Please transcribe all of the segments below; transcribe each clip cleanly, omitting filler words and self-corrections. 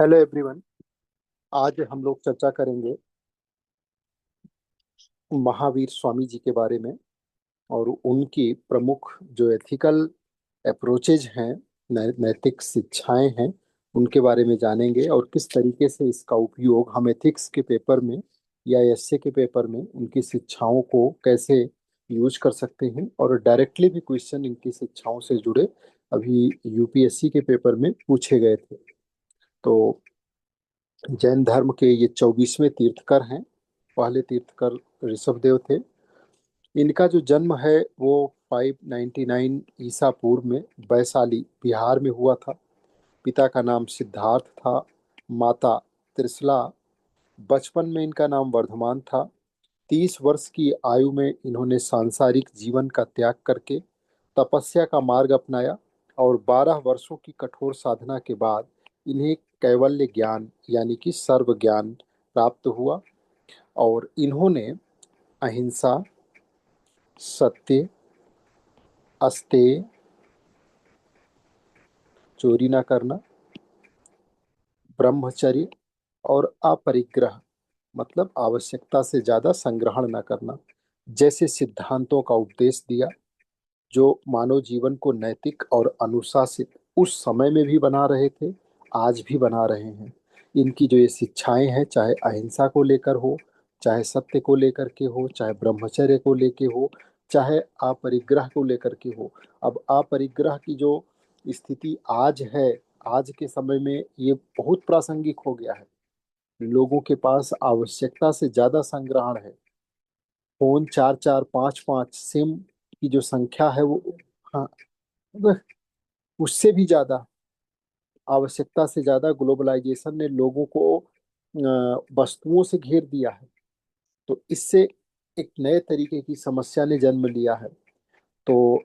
Hello everyone. आज हम लोग चर्चा करेंगे महावीर स्वामी जी के बारे में और उनकी प्रमुख जो एथिकल अप्रोचेज हैं, नैतिक शिक्षाएं हैं, उनके बारे में जानेंगे और किस तरीके से इसका उपयोग हम एथिक्स के पेपर में या एसए के पेपर में उनकी शिक्षाओं को कैसे यूज कर सकते हैं। और डायरेक्टली भी क्वेश्चन इनकी शिक्षाओं से जुड़े अभी यूपीएससी के पेपर में पूछे गए थे। तो जैन धर्म के ये 24वें तीर्थकर हैं। पहले तीर्थकर ऋषभदेव थे। इनका जो जन्म है वो 599 ईसा पूर्व में वैशाली बिहार में हुआ था। पिता का नाम सिद्धार्थ था, माता त्रिशला। बचपन में इनका नाम वर्धमान था। 30 वर्ष की आयु में इन्होंने सांसारिक जीवन का त्याग करके तपस्या का मार्ग अपनाया और 12 वर्षों की कठोर साधना के बाद इन्हें कैवल्य ज्ञान यानी कि सर्व ज्ञान प्राप्त हुआ। और इन्होंने अहिंसा, सत्य, अस्तेय, चोरी न करना, ब्रह्मचर्य और अपरिग्रह मतलब आवश्यकता से ज्यादा संग्रहण न करना जैसे सिद्धांतों का उपदेश दिया, जो मानव जीवन को नैतिक और अनुशासित उस समय में भी बना रहे थे, आज भी बना रहे हैं। इनकी जो ये शिक्षाएं हैं, चाहे अहिंसा को लेकर हो, चाहे सत्य को लेकर के हो, चाहे ब्रह्मचर्य को लेके हो, चाहे अपरिग्रह को लेकर के हो। अब अपरिग्रह की जो स्थिति आज है, आज के समय में ये बहुत प्रासंगिक हो गया है। लोगों के पास आवश्यकता से ज्यादा संग्रहण है। फोन चार चार पांच पांच सिम की जो संख्या है वो, हाँ, उससे भी ज्यादा आवश्यकता से ज्यादा ग्लोबलाइजेशन ने लोगों को वस्तुओं से घेर दिया है। तो इससे एक नए तरीके की समस्या ने जन्म लिया है। तो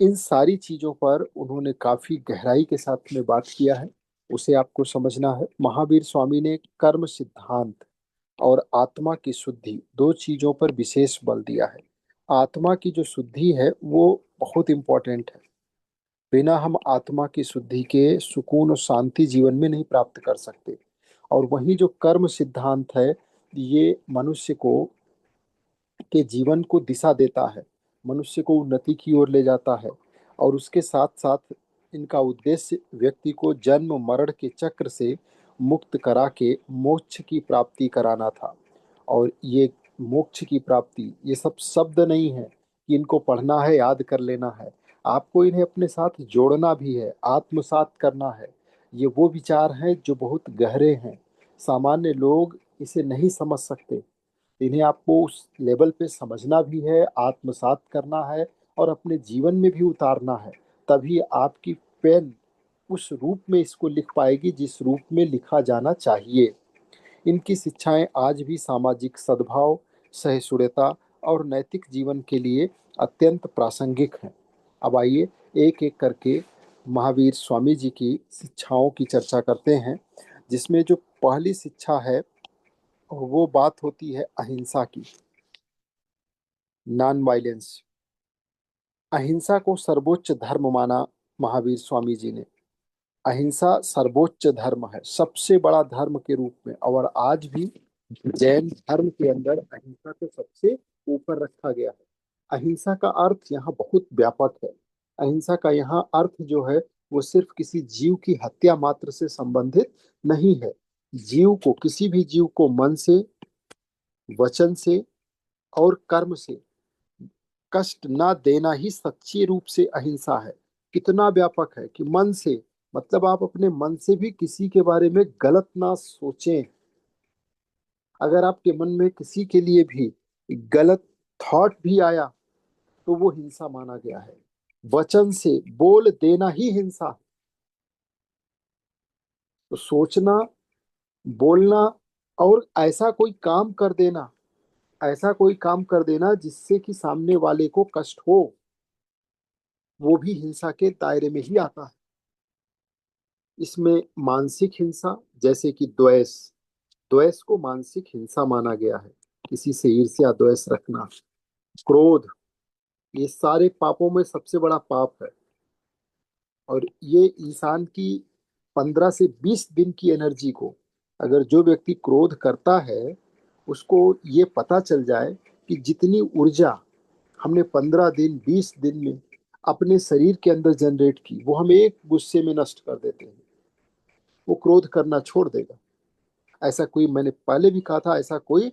इन सारी चीजों पर उन्होंने काफी गहराई के साथ में बात किया है। उसे आपको समझना है। महावीर स्वामी ने कर्म सिद्धांत और आत्मा की शुद्धि, दो चीजों पर विशेष बल दिया है। आत्मा की जो शुद्धि है वो बहुत इंपॉर्टेंट है। बिना हम आत्मा की शुद्धि के सुकून और शांति जीवन में नहीं प्राप्त कर सकते। और वही जो कर्म सिद्धांत है, ये मनुष्य को के जीवन को दिशा देता है, मनुष्य को उन्नति की ओर ले जाता है। और उसके साथ साथ इनका उद्देश्य व्यक्ति को जन्म मरण के चक्र से मुक्त करा के मोक्ष की प्राप्ति कराना था। और ये मोक्ष की प्राप्ति, ये सब शब्द नहीं है कि इनको पढ़ना है, याद कर लेना है। आपको इन्हें अपने साथ जोड़ना भी है, आत्मसात करना है। ये वो विचार हैं जो बहुत गहरे हैं। सामान्य लोग इसे नहीं समझ सकते। इन्हें आपको उस लेवल पे समझना भी है, आत्मसात करना है और अपने जीवन में भी उतारना है। तभी आपकी पेन उस रूप में इसको लिख पाएगी जिस रूप में लिखा जाना चाहिए। इनकी शिक्षाएं आज भी सामाजिक सद्भाव, सहिष्णुता और नैतिक जीवन के लिए अत्यंत प्रासंगिक हैं। अब आइए एक एक करके महावीर स्वामी जी की शिक्षाओं की चर्चा करते हैं। जिसमें जो पहली शिक्षा है वो बात होती है अहिंसा की, नॉन वायलेंस। अहिंसा को सर्वोच्च धर्म माना महावीर स्वामी जी ने। अहिंसा सर्वोच्च धर्म है, सबसे बड़ा धर्म के रूप में। और आज भी जैन धर्म के अंदर अहिंसा को सबसे ऊपर रखा गया है। अहिंसा का अर्थ यहाँ बहुत व्यापक है। अहिंसा का यहाँ अर्थ जो है वो सिर्फ किसी जीव की हत्या मात्र से संबंधित नहीं है। जीव को, किसी भी जीव को मन से, वचन से और कर्म से कष्ट ना देना ही सच्ची रूप से अहिंसा है। कितना व्यापक है कि मन से, मतलब आप अपने मन से भी किसी के बारे में गलत ना सोचें। अगर आपके मन में किसी के लिए भी गलत थॉट भी आया तो वो हिंसा माना गया है। वचन से बोल देना ही हिंसा है। तो सोचना, बोलना और ऐसा कोई काम कर देना, ऐसा कोई काम कर देना जिससे कि सामने वाले को कष्ट हो, वो भी हिंसा के दायरे में ही आता है। इसमें मानसिक हिंसा जैसे कि द्वेष, द्वेष को मानसिक हिंसा माना गया है। किसी से ईर्ष्या द्वेष रखना, क्रोध, ये सारे पापों में सबसे बड़ा पाप है। और ये इंसान की 15 से 20 दिन की एनर्जी को, अगर जो व्यक्ति क्रोध करता है उसको ये पता चल जाए कि जितनी ऊर्जा हमने 15 दिन 20 दिन में अपने शरीर के अंदर जनरेट की, वो हम एक गुस्से में नष्ट कर देते हैं, वो क्रोध करना छोड़ देगा। ऐसा कोई, मैंने पहले भी कहा था, ऐसा कोई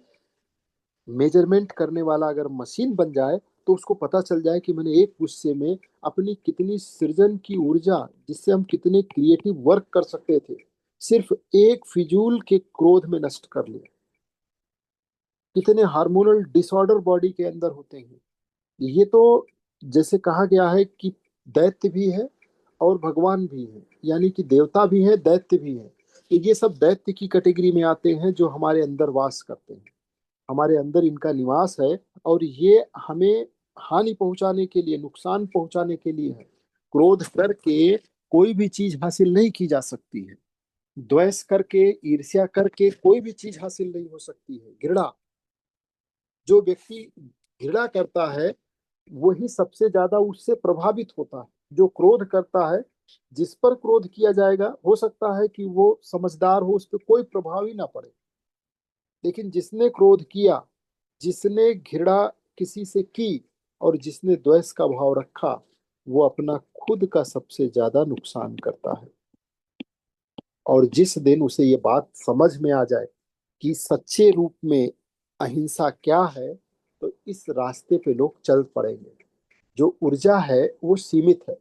मेजरमेंट करने वाला अगर मशीन बन जाए तो उसको पता चल जाए कि मैंने एक गुस्से में अपनी कितनी सृजन की ऊर्जा, जिससे हम कितने क्रिएटिव वर्क कर सकते थे, सिर्फ एक फिजूल के क्रोध में नष्ट कर लिया। कितने हार्मोनल डिसऑर्डर बॉडी के अंदर होते हैं। ये तो जैसे कहा गया है कि दैत्य भी है और भगवान भी है, यानी कि देवता भी है, दैत्य भी है। तो ये सब दैत्य की कैटेगरी में आते हैं जो हमारे अंदर वास करते हैं, हमारे अंदर इनका निवास है, और ये हमें हानि पहुंचाने के लिए, नुकसान पहुंचाने के लिए है। क्रोध करके कोई भी चीज हासिल नहीं की जा सकती है। द्वेष करके, ईर्ष्या करके कोई भी चीज हासिल नहीं हो सकती है। घृणा, जो व्यक्ति घृणा करता है वही सबसे ज्यादा उससे प्रभावित होता है। जो क्रोध करता है, जिस पर क्रोध किया जाएगा, हो सकता है कि वो समझदार हो, उस पर कोई प्रभाव ही ना पड़े, लेकिन जिसने क्रोध किया, जिसने घृणा किसी से की, और जिसने द्वेष का भाव रखा, वो अपना खुद का सबसे ज्यादा नुकसान करता है। और जिस दिन उसे ये बात समझ में आ जाए कि सच्चे रूप में अहिंसा क्या है, तो इस रास्ते पे लोग चल पड़ेंगे। जो ऊर्जा है वो सीमित है,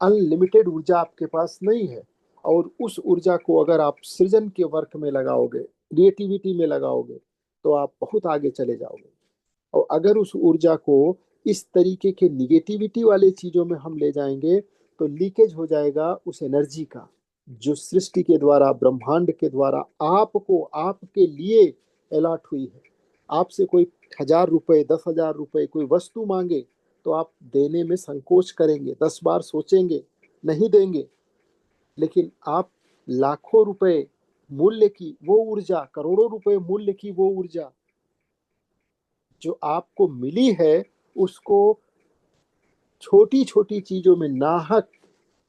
अनलिमिटेड ऊर्जा आपके पास नहीं है। और उस ऊर्जा को अगर आप सृजन के वर्क में लगाओगे, क्रिएटिविटी में लगाओगे, तो आप बहुत आगे चले जाओगे। और अगर उस ऊर्जा को इस तरीके के निगेटिविटी वाले चीजों में हम ले जाएंगे, तो लीकेज हो जाएगा उस एनर्जी का, जो सृष्टि के द्वारा, ब्रह्मांड के द्वारा आपको, आपके लिए अलॉट हुई है। आपसे कोई 1,000 रुपए, 10,000 रुपए कोई वस्तु मांगे, तो आप देने में संकोच करेंगे, 10 बार सोचेंगे, नहीं देंगे। लेकिन आप लाखों रुपए मूल्य की वो ऊर्जा, करोड़ों रुपए मूल्य की वो ऊर्जा जो आपको मिली है, उसको छोटी छोटी चीजों में नाहक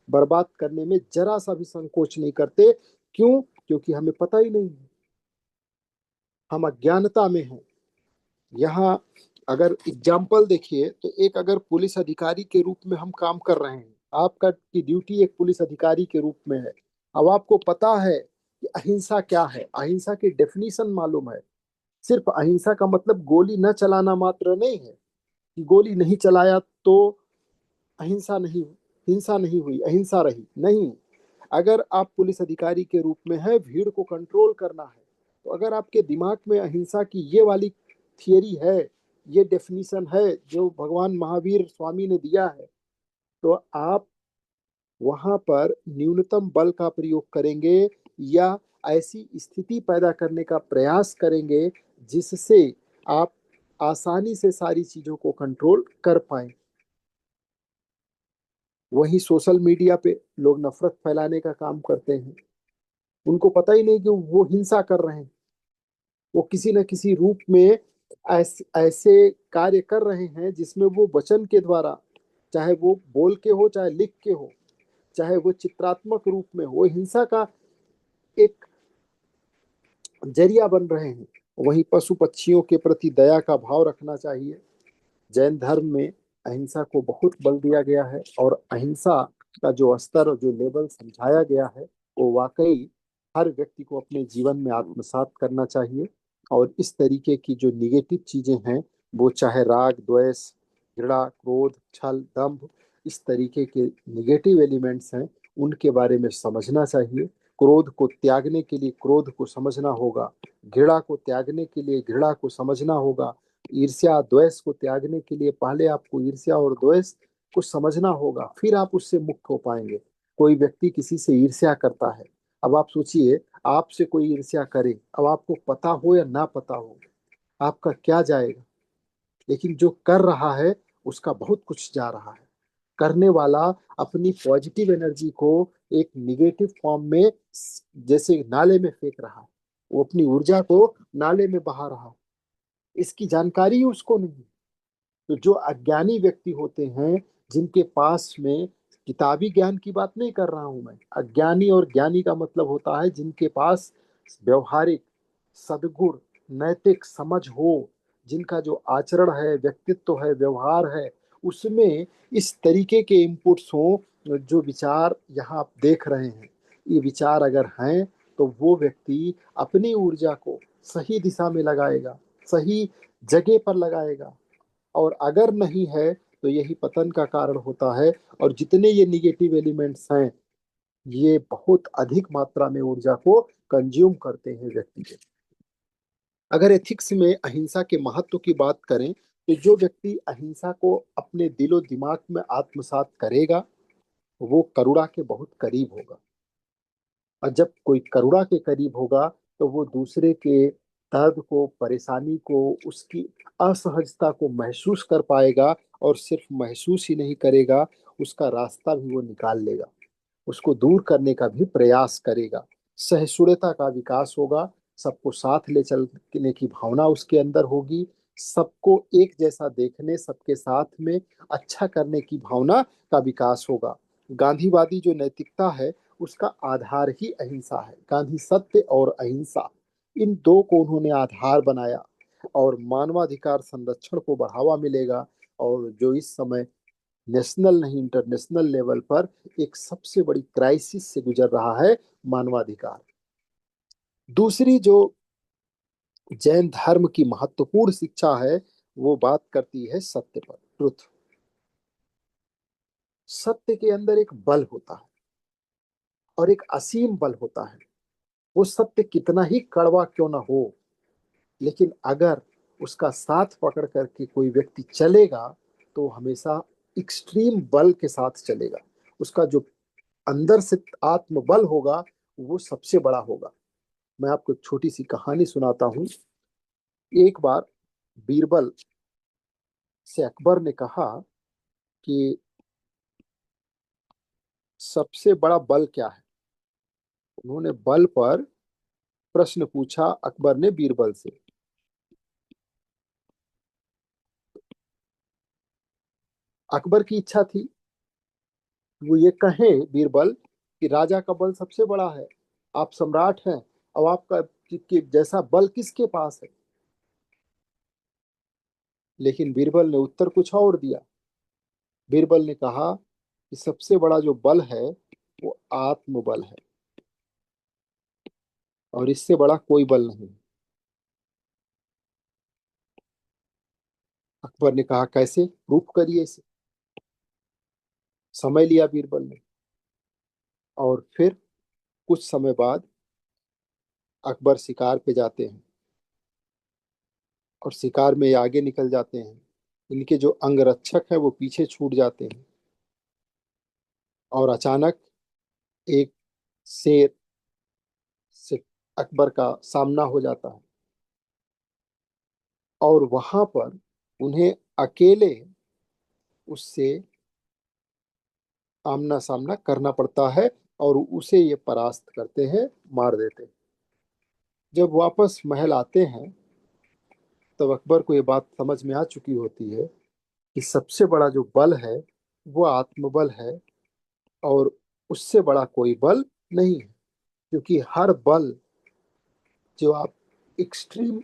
बर्बाद करने में जरा सा भी संकोच नहीं करते। क्यों? क्योंकि हमें पता ही नहीं है, हम अज्ञानता में हैं। यहाँ अगर एग्जाम्पल देखिए, तो एक अगर पुलिस अधिकारी के रूप में हम काम कर रहे हैं, आपका की ड्यूटी एक पुलिस अधिकारी के रूप में है। अब आपको पता है कि अहिंसा क्या है, अहिंसा की डेफिनेशन मालूम है। सिर्फ अहिंसा का मतलब गोली न चलाना मात्र नहीं है कि गोली नहीं चलाया तो अहिंसा नहीं, हिंसा नहीं हुई, अहिंसा रही, नहीं। अगर आप पुलिस अधिकारी के रूप में है, भीड़ को कंट्रोल करना है, तो अगर आपके दिमाग में अहिंसा की ये वाली थियरी है, ये डेफिनेशन है जो भगवान महावीर स्वामी ने दिया है, तो आप वहां पर न्यूनतम बल का प्रयोग करेंगे, या ऐसी स्थिति पैदा करने का प्रयास करेंगे जिससे आप आसानी से सारी चीजों को कंट्रोल कर पाए। वही सोशल मीडिया पे लोग नफरत फैलाने का काम करते हैं। उनको पता ही नहीं कि वो हिंसा कर रहे हैं, वो किसी न किसी रूप में ऐसे कार्य कर रहे हैं जिसमें वो वचन के द्वारा, चाहे वो बोल के हो, चाहे लिख के हो, चाहे वो चित्रात्मक रूप में हो, वो हिंसा का एक जरिया बन रहे हैं। वहीं पशु पक्षियों के प्रति दया का भाव रखना चाहिए। जैन धर्म में अहिंसा को बहुत बल दिया गया है, और अहिंसा का जो स्तर और जो लेवल समझाया गया है, वो वाकई हर व्यक्ति को अपने जीवन में आत्मसात करना चाहिए। और इस तरीके की जो निगेटिव चीजें हैं, वो चाहे राग, द्वेष, घृणा, क्रोध, छल, दंभ, इस तरीके के निगेटिव एलिमेंट्स हैं, उनके बारे में समझना चाहिए। क्रोध को त्यागने के लिए क्रोध को समझना होगा, घृणा को त्यागने के लिए घृणा को समझना होगा, ईर्ष्या द्वेष को त्यागने के लिए पहले आपको ईर्ष्या और द्वेष को समझना होगा, फिर आप उससे मुक्त हो पाएंगे। कोई व्यक्ति किसी से ईर्ष्या करता है, अब आप सोचिए, आपसे कोई ईर्ष्या करे, अब आपको पता हो या ना पता हो, आपका क्या जाएगा। लेकिन जो कर रहा है उसका बहुत कुछ जा रहा है। करने वाला अपनी पॉजिटिव एनर्जी को एक निगेटिव फॉर्म में, जैसे नाले में फेंक रहा है, वो अपनी ऊर्जा को नाले में बहा रहा है, इसकी जानकारी उसको नहीं। तो जो अज्ञानी व्यक्ति होते हैं, जिनके पास में किताबी ज्ञान की बात नहीं कर रहा हूं मैं। अज्ञानी और ज्ञानी का मतलब होता है जिनके पास व्यवहारिक सद्गुण, नैतिक समझ हो, जिनका जो आचरण है, व्यक्तित्व है, व्यवहार है, उसमें इस तरीके के इनपुट्स हो। जो विचार यहाँ आप देख रहे हैं, ये विचार अगर हैं तो वो व्यक्ति अपनी ऊर्जा को सही दिशा में लगाएगा, सही जगह पर लगाएगा। और अगर नहीं है तो यही पतन का कारण होता है। और जितने ये निगेटिव एलिमेंट्स हैं, ये बहुत अधिक मात्रा में ऊर्जा को कंज्यूम करते हैं व्यक्ति के। अगर एथिक्स में अहिंसा के महत्व की बात करें, तो जो व्यक्ति अहिंसा को अपने दिलो दिमाग में आत्मसात करेगा, वो करुणा के बहुत करीब होगा। और जब कोई करुणा के करीब होगा, तो वो दूसरे के दर्द को, परेशानी को, उसकी असहजता को महसूस कर पाएगा। और सिर्फ महसूस ही नहीं करेगा, उसका रास्ता भी वो निकाल लेगा, उसको दूर करने का भी प्रयास करेगा। सहिष्णुता का विकास होगा, सबको साथ ले चलने की भावना उसके अंदर होगी, सबको एक जैसा देखने, सबके साथ में अच्छा करने की भावना का विकास होगा। गांधीवादी जो नैतिकता है, उसका आधार ही अहिंसा है। गांधी सत्य और अहिंसा, इन दो को उन्होंने आधार बनाया। और मानवाधिकार संरक्षण को बढ़ावा मिलेगा। और जो इस समय नेशनल नहीं, इंटरनेशनल लेवल पर एक सबसे बड़ी क्राइसिस से गुजर रहा है, मानवाधिकार। दूसरी जो जैन धर्म की महत्वपूर्ण शिक्षा है, वो बात करती है सत्य पर, ट्रुथ। सत्य के अंदर एक बल होता है, और एक असीम बल होता है। वो सत्य कितना ही कड़वा क्यों ना हो, लेकिन अगर उसका साथ पकड़ करके कोई व्यक्ति चलेगा, तो हमेशा एक्सट्रीम बल के साथ चलेगा। उसका जो अंदर से आत्मबल होगा, वो सबसे बड़ा होगा। मैं आपको एक छोटी सी कहानी सुनाता हूँ। एक बार बीरबल से अकबर ने कहा कि सबसे बड़ा बल क्या है। उन्होंने बल पर प्रश्न पूछा अकबर ने बीरबल से। अकबर की इच्छा थी वो ये कहें बीरबल कि राजा का बल सबसे बड़ा है, आप सम्राट हैं, अब आपका कि जैसा बल किसके पास है। लेकिन बीरबल ने उत्तर कुछ और दिया। बीरबल ने कहा कि सबसे बड़ा जो बल है, वो आत्मबल है, और इससे बड़ा कोई बल नहीं। अकबर ने कहा कैसे, प्रूफ करिए इसे। समय लिया बीरबल ने, और फिर कुछ समय बाद अकबर शिकार पे जाते हैं, और शिकार में ये आगे निकल जाते हैं। इनके जो अंगरक्षक हैं वो पीछे छूट जाते हैं, और अचानक एक शेर से अकबर का सामना हो जाता है। और वहां पर उन्हें अकेले उससे आमना सामना करना पड़ता है, और उसे ये परास्त करते हैं, मार देते हैं। जब वापस महल आते हैं, तब अकबर को ये बात समझ में आ चुकी होती है कि सबसे बड़ा जो बल है, वो आत्मबल है, और उससे बड़ा कोई बल नहीं है। क्योंकि हर बल जो आप एक्सट्रीम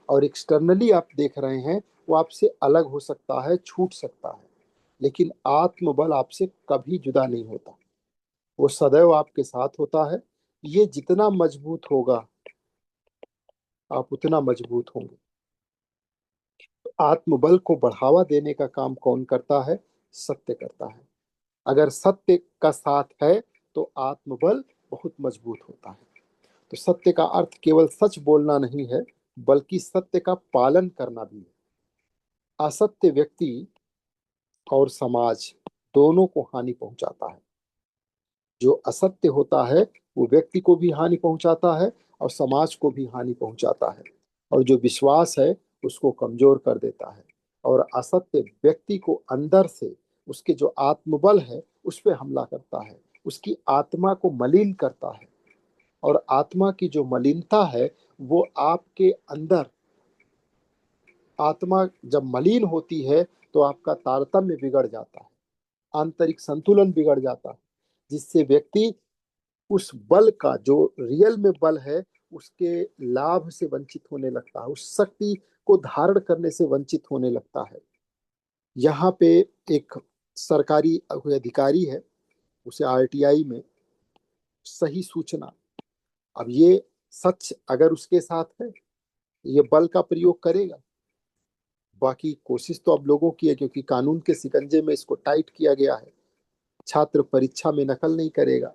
और एक्सटर्नली आप देख रहे हैं, वो आपसे अलग हो सकता है, छूट सकता है, लेकिन आत्मबल आपसे कभी जुदा नहीं होता। वो सदैव आपके साथ होता है। ये जितना मजबूत होगा, आप उतना मजबूत होंगे। आत्मबल को बढ़ावा देने का काम कौन करता है? सत्य करता है। अगर सत्य का साथ है, तो आत्मबल बहुत मजबूत होता है। तो सत्य का अर्थ केवल सच बोलना नहीं है, बल्कि सत्य का पालन करना भी है। असत्य व्यक्ति और समाज दोनों को हानि पहुंचाता है। जो असत्य होता है, वो व्यक्ति को भी हानि पहुंचाता है, और समाज को भी हानि पहुंचाता है। और जो विश्वास है, उसको कमजोर कर देता है। और असत्य व्यक्ति को अंदर से, उसके जो आत्मबल है, उस पर हमला करता है, उसकी आत्मा को मलिन करता है। और आत्मा की जो मलिनता है, वो आपके अंदर, आत्मा जब मलिन होती है, तो आपका तारतम्य बिगड़ जाता है। आंतरिक संतुलन बिगड़ जाता है, जिससे व्यक्ति उस बल का जो रियल में बल है उसके लाभ से वंचित होने लगता है, उस शक्ति को धारण करने से वंचित होने लगता है। यहाँ पे एक सरकारी कोई अधिकारी है, उसे आरटीआई में सही सूचना, अब ये सच अगर उसके साथ है ये बल का प्रयोग करेगा। बाकी कोशिश तो अब लोगों की है, क्योंकि कानून के शिकंजे में इसको टाइट किया गया है। छात्र परीक्षा में नकल नहीं करेगा,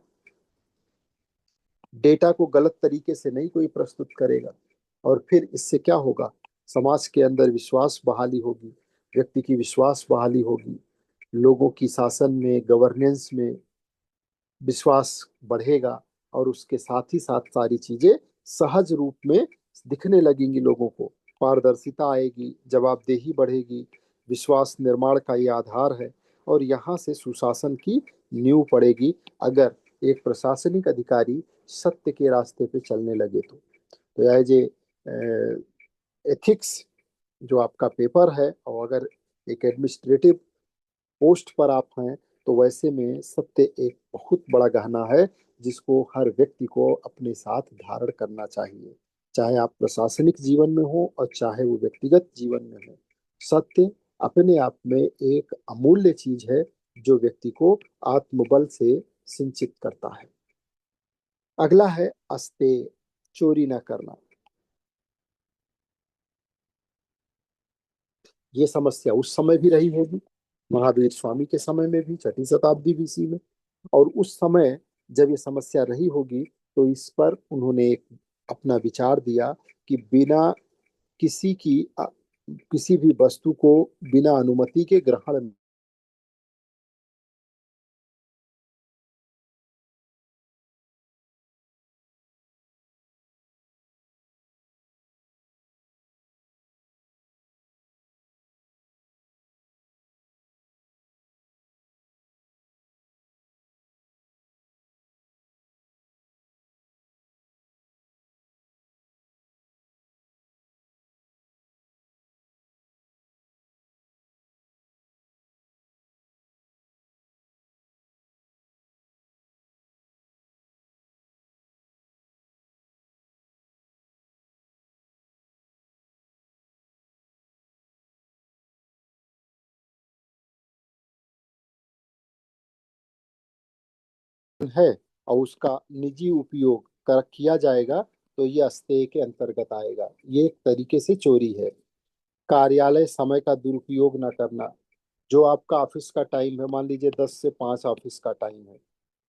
डेटा को गलत तरीके से नहीं कोई प्रस्तुत करेगा। और फिर इससे क्या होगा, समाज के अंदर विश्वास बहाली होगी, व्यक्ति की विश्वास बहाली होगी, लोगों की शासन में, गवर्नेंस में विश्वास बढ़ेगा, और उसके साथ ही साथ सारी चीजें सहज रूप में दिखने लगेंगी लोगों को। पारदर्शिता आएगी, जवाबदेही बढ़ेगी, विश्वास निर्माण का ये आधार है। और यहाँ से सुशासन की नींव पड़ेगी, अगर एक प्रशासनिक अधिकारी सत्य के रास्ते पे चलने लगे तो एज ए एथिक्स जो आपका पेपर है, और अगर एक एडमिनिस्ट्रेटिव पोस्ट पर आप हैं, तो वैसे में सत्य एक बहुत बड़ा गहना है, जिसको हर व्यक्ति को अपने साथ धारण करना चाहिए, चाहे आप प्रशासनिक जीवन में हो और चाहे वो व्यक्तिगत जीवन में हो। सत्य अपने आप में एक अमूल्य चीज है, जो व्यक्ति को आत्मबल से सिंचित करता है। अगला है अस्तेय, चोरी न करना। ये समस्या उस समय भी रही होगी, महावीर स्वामी के समय में भी, 6वीं शताब्दी बीसी में। और उस समय जब ये समस्या रही होगी, तो इस पर उन्होंने एक अपना विचार दिया कि बिना किसी की किसी भी वस्तु को बिना अनुमति के ग्रहण है और उसका निजी उपयोग किया जाएगा, तो ये अस्तेय के अंतर्गत आएगा। ये एक तरीके से चोरी है। कार्यालय समय का दुरुपयोग ना करना। जो आपका ऑफिस का टाइम है, मान लीजिए 10 से 5 ऑफिस का टाइम है,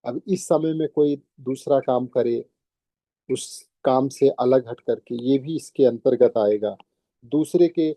अब इस समय में कोई दूसरा काम करे, उस काम से अलग हट करके, ये भी इसके अंतर्गत आएगा। दूसरे के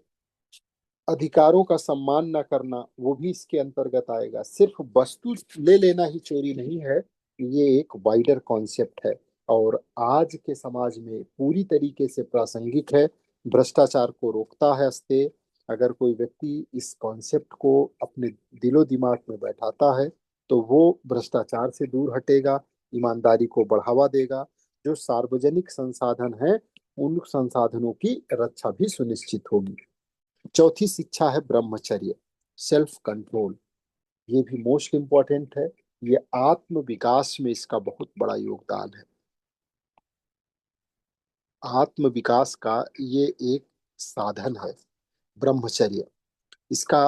अधिकारों का सम्मान न करना, वो भी इसके अंतर्गत आएगा। सिर्फ वस्तु ले लेना ही चोरी नहीं है, ये एक वाइडर कॉन्सेप्ट है, और आज के समाज में पूरी तरीके से प्रासंगिक है। भ्रष्टाचार को रोकता है अस्तेय। अगर कोई व्यक्ति इस कॉन्सेप्ट को अपने दिलो दिमाग में बैठाता है, तो वो भ्रष्टाचार से दूर हटेगा, ईमानदारी को बढ़ावा देगा। जो सार्वजनिक संसाधन है, उन संसाधनों की रक्षा भी सुनिश्चित होगी। चौथी शिक्षा है ब्रह्मचर्य, सेल्फ कंट्रोल। ये भी मोस्ट इम्पोर्टेंट है। ये आत्म विकास में इसका बहुत बड़ा योगदान है। आत्म विकास का ये एक साधन है ब्रह्मचर्य। इसका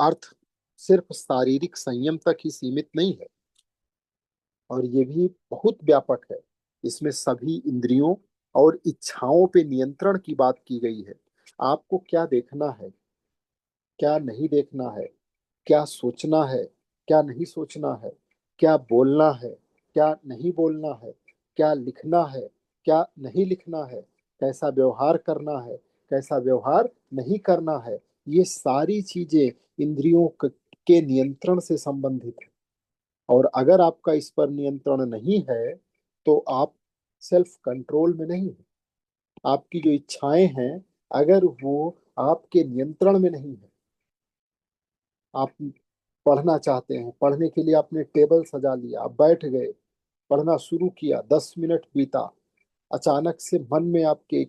अर्थ सिर्फ शारीरिक संयम तक ही सीमित नहीं है, और ये भी बहुत व्यापक है। इसमें सभी इंद्रियों और इच्छाओं पे नियंत्रण की बात की गई है। आपको क्या देखना है, क्या नहीं देखना है, क्या सोचना है, क्या नहीं सोचना है, क्या बोलना है, क्या नहीं बोलना है, क्या लिखना है, क्या नहीं लिखना है, कैसा व्यवहार करना है, कैसा व्यवहार नहीं करना है, ये सारी चीजें इंद्रियों के नियंत्रण से संबंधित है। और अगर आपका इस पर नियंत्रण नहीं है, तो आप सेल्फ कंट्रोल में नहीं है। आपकी जो इच्छाएं हैं, अगर वो आपके नियंत्रण में नहीं है, आप पढ़ना चाहते हैं, पढ़ने के लिए आपने टेबल सजा लिया, आप बैठ गए, पढ़ना शुरू किया, 10 मिनट बीता, अचानक से मन में आपके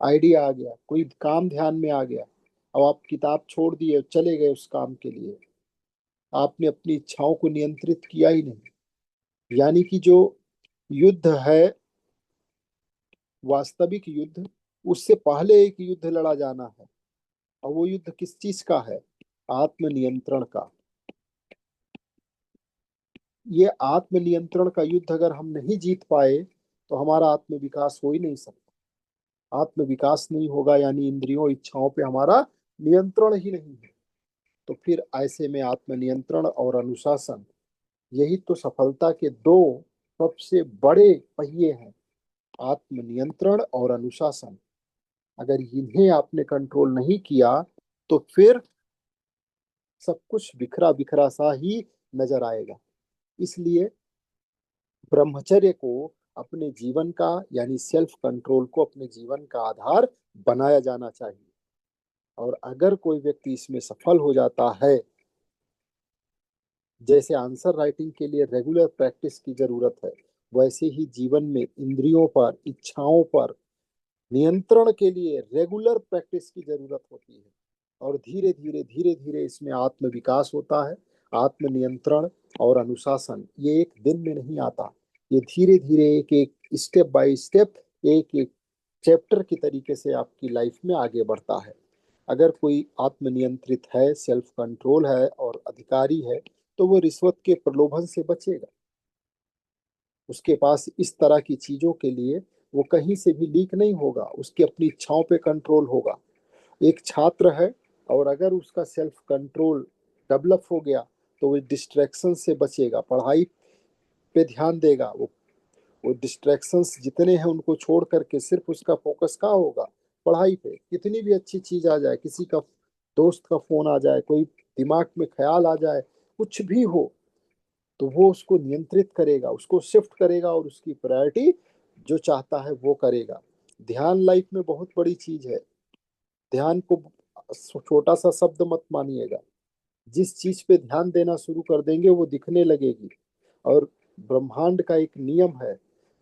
आइडिया आ गया, कोई काम ध्यान में आ गया, अब आप किताब छोड़ दिए, चले गए उस काम के लिए, आपने अपनी इच्छाओं को नियंत्रित किया ही नहीं। यानी कि जो युद्ध है, वास्तविक युद्ध, उससे पहले एक युद्ध लड़ा जाना है। और वो युद्ध किस चीज का है? आत्मनियंत्रण का। ये आत्मनियंत्रण का युद्ध अगर हम नहीं जीत पाए तो हमारा आत्म विकास हो ही नहीं सकता। आत्म विकास नहीं होगा यानी इंद्रियों इच्छाओं पे हमारा नियंत्रण ही नहीं है। तो फिर ऐसे में आत्मनियंत्रण और अनुशासन, यही तो सफलता के दो सबसे बड़े पहिए हैं। आत्मनियंत्रण और अनुशासन, अगर इन्हें आपने कंट्रोल नहीं किया तो फिर सब कुछ बिखरा बिखरा सा ही नजर आएगा। इसलिए ब्रह्मचर्य को अपने जीवन का यानी सेल्फ कंट्रोल को अपने जीवन का आधार बनाया जाना चाहिए। और अगर कोई व्यक्ति इसमें सफल हो जाता है, जैसे आंसर राइटिंग के लिए रेगुलर प्रैक्टिस की जरूरत है, वैसे ही जीवन में इंद्रियों पर, इच्छाओं पर नियंत्रण के लिए रेगुलर प्रैक्टिस की जरूरत होती है। और धीरे धीरे इसमें आत्म विकास होता है। आत्म नियंत्रण और अनुशासन ये एक दिन में नहीं आता। ये धीरे धीरे एक एक स्टेप बाय स्टेप, एक एक चैप्टर की तरीके से आपकी लाइफ में आगे बढ़ता है। अगर कोई आत्मनियंत्रित है, सेल्फ कंट्रोल है और अधिकारी है, तो वो रिश्वत के प्रलोभन से बचेगा। उसके पास इस तरह की चीजों के लिए वो कहीं से भी लीक नहीं होगा, उसकी अपनी इच्छाओं पे कंट्रोल होगा। एक छात्र है और अगर उसका सेल्फ कंट्रोल डेवलप हो गया तो वो डिस्ट्रैक्शन से बचेगा, पढ़ाई पे ध्यान देगा। वो डिस्ट्रैक्शंस जितने हैं उनको छोड़ करके सिर्फ उसका फोकस कहाँ होगा? पढ़ाई पे। कितनी भी अच्छी चीज आ जाए, किसी का दोस्त का फोन आ जाए, कोई दिमाग में ख्याल आ जाए, कुछ भी हो, तो वो उसको नियंत्रित करेगा, उसको शिफ्ट करेगा और उसकी प्रायोरिटी जो चाहता है वो करेगा। ध्यान लाइफ में बहुत बड़ी चीज है। ध्यान को छोटा सा शब्द मत मानिएगा। जिस चीज पे ध्यान देना शुरू कर देंगे वो दिखने लगेगी। और ब्रह्मांड का एक नियम है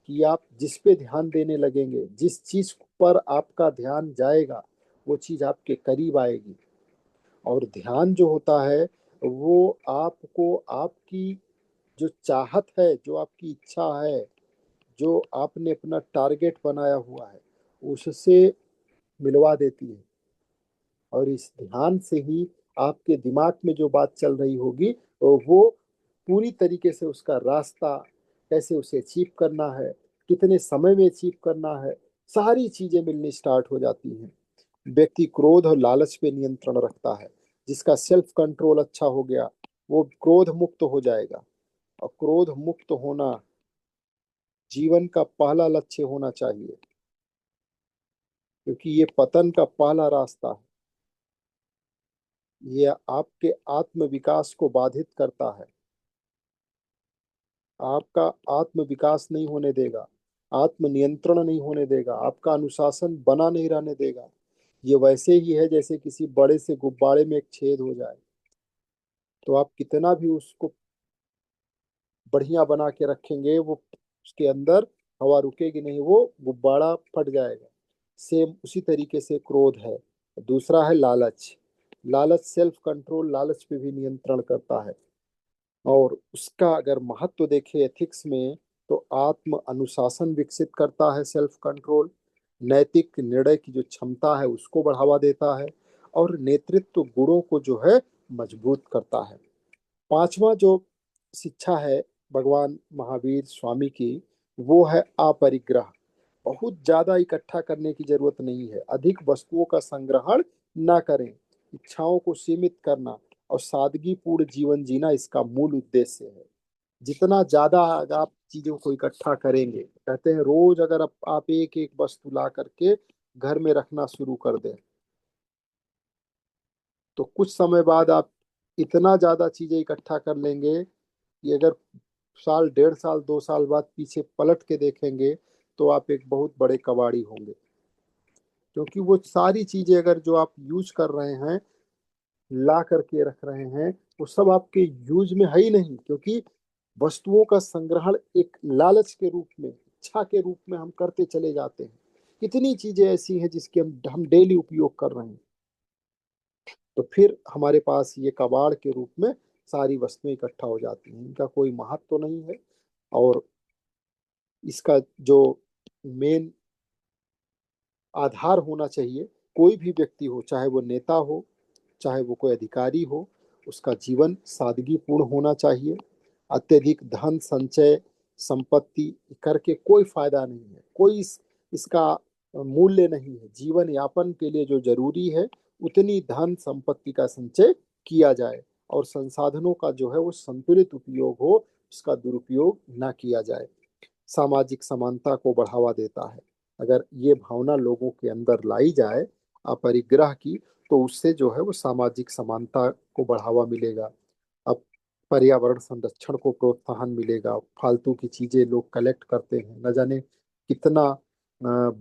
कि आप जिस पे ध्यान देने लगेंगे, जिस चीज पर आपका ध्यान जाएगा, वो चीज आपके करीब आएगी। और ध्यान जो होता है वो आपको आपकी जो चाहत है, जो आपकी इच्छा है, जो आपने अपना टारगेट बनाया हुआ है, उससे मिलवा देती है। और इस ध्यान से ही आपके दिमाग में जो बात चल रही होगी वो पूरी तरीके से उसका रास्ता, कैसे उसे अचीव करना है, कितने समय में अचीव करना है, सारी चीजें मिलनी स्टार्ट हो जाती हैं। व्यक्ति क्रोध और लालच पे नियंत्रण रखता है। जिसका सेल्फ कंट्रोल अच्छा हो गया वो क्रोध मुक्त हो जाएगा। और क्रोध मुक्त होना जीवन का पहला लक्ष्य होना चाहिए, क्योंकि ये पतन का पहला रास्ता है। ये आपके आत्म विकास को बाधित करता है। आपका आत्म विकास नहीं होने देगा, आत्म नियंत्रण नहीं होने देगा, आपका अनुशासन बना नहीं रहने देगा। ये वैसे ही है जैसे किसी बड़े से गुब्बारे में एक छेद हो जाए, तो आप कितना भी उसको बढ़िया बना के रखेंगे, वो उसके अंदर हवा रुकेगी नहीं, वो गुब्बारा फट जाएगा। सेम उसी तरीके से क्रोध है। दूसरा है लालच। लालच सेल्फ कंट्रोल, लालच पे भी नियंत्रण करता है। और उसका अगर महत्व देखें एथिक्स में, तो आत्म अनुशासन विकसित करता है सेल्फ कंट्रोल। नैतिक निर्णय की जो क्षमता है उसको बढ़ावा देता है। और नेतृत्व गुणों को जो है मजबूत करता है। पांचवा जो शिक्षा है भगवान महावीर स्वामी की, वो है अपरिग्रह। बहुत ज्यादा इकट्ठा करने की जरूरत नहीं है, अधिक वस्तुओं का संग्रहण ना करें, इच्छाओं को सीमित करना और सादगीपूर्ण जीवन जीना इसका मूल उद्देश्य है। जितना ज्यादा अगर आप चीजों को इकट्ठा करेंगे, कहते हैं रोज अगर आप एक एक वस्तु ला करके घर में रखना शुरू कर दें, तो कुछ समय बाद आप इतना ज्यादा चीजें इकट्ठा कर लेंगे कि अगर साल, 1.5 साल, 2 साल बाद पीछे पलट के देखेंगे तो आप एक बहुत बड़े कबाड़ी होंगे। क्योंकि वो सारी चीजें अगर जो आप यूज कर रहे हैं, ला करके रख रहे हैं, वो सब आपके यूज में है ही नहीं। क्योंकि वस्तुओं का संग्रहण एक लालच के रूप में, इच्छा के रूप में हम करते चले जाते हैं। कितनी चीजें ऐसी हैं जिसके हम डेली उपयोग कर रहे हैं, तो फिर हमारे पास ये कबाड़ के रूप में सारी वस्तुएं इकट्ठा हो जाती हैं, इनका कोई महत्व तो नहीं है। और इसका जो मेन आधार होना चाहिए, कोई भी व्यक्ति हो, चाहे वो नेता हो, चाहे वो कोई अधिकारी हो, उसका जीवन सादगीपूर्ण होना चाहिए। अत्यधिक धन संचय संपत्ति करके कोई फायदा नहीं है, कोई इसका मूल्य नहीं है। जीवन यापन के लिए जो जरूरी है उतनी धन संपत्ति का संचय किया जाए, और संसाधनों का जो है वो संतुलित उपयोग हो, उसका दुरुपयोग ना किया जाए। सामाजिक समानता को बढ़ावा देता है। अगर ये भावना लोगों के अंदर लाई जाए अपरिग्रह की, तो उससे जो है वो सामाजिक समानता को बढ़ावा मिलेगा। अब पर्यावरण संरक्षण को प्रोत्साहन मिलेगा। फालतू की चीजें लोग कलेक्ट करते हैं, न जाने कितना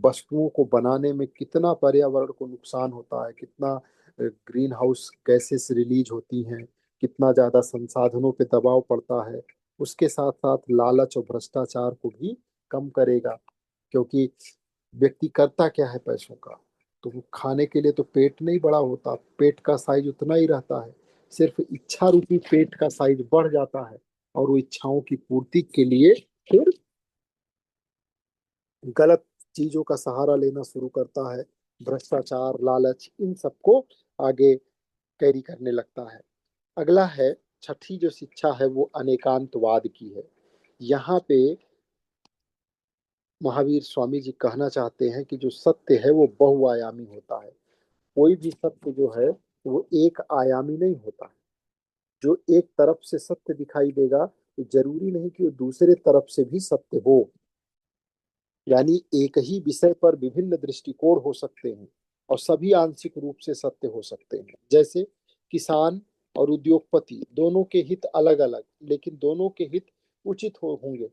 वस्तुओं को बनाने में कितना पर्यावरण को नुकसान होता है, कितना ग्रीन हाउस गैसेस रिलीज होती हैं, कितना ज्यादा संसाधनों पे दबाव पड़ता है। उसके साथ साथ लालच और भ्रष्टाचार को भी कम करेगा। क्योंकि व्यक्ति करता क्या है पैसों का, तो वो खाने के लिए तो पेट नहीं बड़ा होता, पेट का साइज उतना ही रहता है। सिर्फ इच्छा रूपी पेट का साइज बढ़ जाता है, और वो इच्छाओं की पूर्ति के लिए फिर गलत चीजों का सहारा लेना शुरू करता है। भ्रष्टाचार, लालच, इन सबको आगे कैरी करने लगता है। अगला है, छठी जो शिक्षा है वो अनेकांतवाद की है। यहाँ पे महावीर स्वामी जी कहना चाहते हैं कि जो सत्य है वो बहुआयामी होता है। कोई भी सत्य जो है वो एक आयामी नहीं होता। जो एक तरफ से सत्य दिखाई देगा तो जरूरी नहीं कि वो दूसरे तरफ से भी सत्य हो। यानी एक ही विषय पर विभिन्न दृष्टिकोण हो सकते हैं, और सभी आंशिक रूप से सत्य हो सकते हैं। जैसे किसान और उद्योगपति, दोनों के हित अलग अलग, लेकिन दोनों के हित उचित होंगे।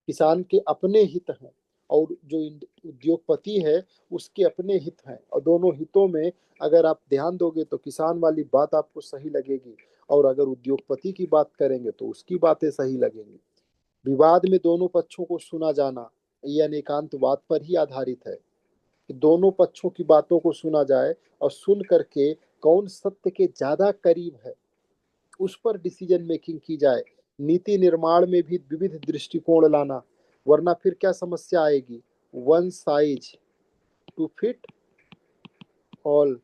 किसान के अपने हित हैं, और जो उद्योगपति है उसके अपने हित हैं, और दोनों हितों में अगर आप ध्यान दोगे तो किसान वाली बात आपको सही लगेगी, और अगर उद्योगपति की बात करेंगे तो उसकी बातें सही लगेंगी। विवाद में दोनों पक्षों को सुना जाना, ये अनेकांतवाद पर ही आधारित है कि दोनों पक्षों की बातों को सुना जाए, और सुन करके कौन सत्य के ज्यादा करीब है उस पर डिसीजन मेकिंग की जाए। नीति निर्माण में भी विविध दृष्टिकोण लाना, वरना फिर क्या समस्या आएगी, one size to fit all,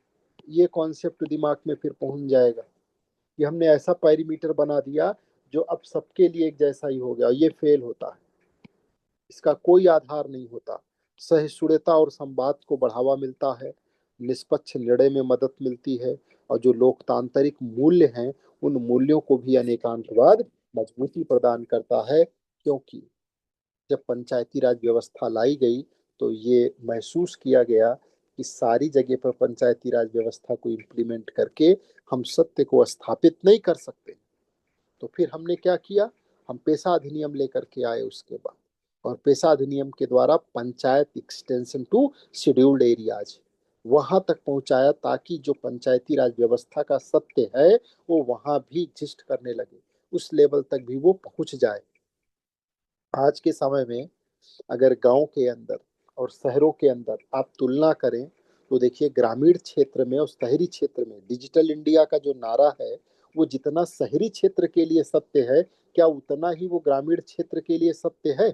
ये कॉन्सेप्ट दिमाग में फिर पहुंच जाएगा कि हमने ऐसा पैरीमीटर बना दिया जो अब सबके लिए एक जैसा ही हो गया, ये फेल होता है। इसका कोई आधार नहीं होता। सहिष्णुता और संवाद को बढ़ावा मिलता है, निष्पक्ष निर्णय में मदद मिलती है, और जो लोकतांत्रिक मूल्य हैं उन मूल्यों को भी अनेकांतवाद मजबूती प्रदान करता है। क्योंकि जब पंचायती राज व्यवस्था लाई गई तो ये महसूस किया गया कि सारी जगह पर पंचायती राज व्यवस्था को इम्प्लीमेंट करके हम सत्य को स्थापित नहीं कर सकते। तो फिर हमने क्या किया, हम पेशा अधिनियम लेकर के आए उसके बाद, और पेशा अधिनियम के द्वारा Panchayat extension to scheduled areas वहां तक पहुंचाया, ताकि जो पंचायती राज व्यवस्था का सत्य है वो वहां भी एग्जिस्ट करने लगे, उस लेवल तक भी वो पहुंच जाए। आज के समय में अगर गांव के अंदर और शहरों के अंदर आप तुलना करें, तो देखिए ग्रामीण क्षेत्र में और शहरी क्षेत्र में डिजिटल इंडिया का जो नारा है वो जितना शहरी क्षेत्र के लिए सत्य है, क्या उतना ही वो ग्रामीण क्षेत्र के लिए सत्य है?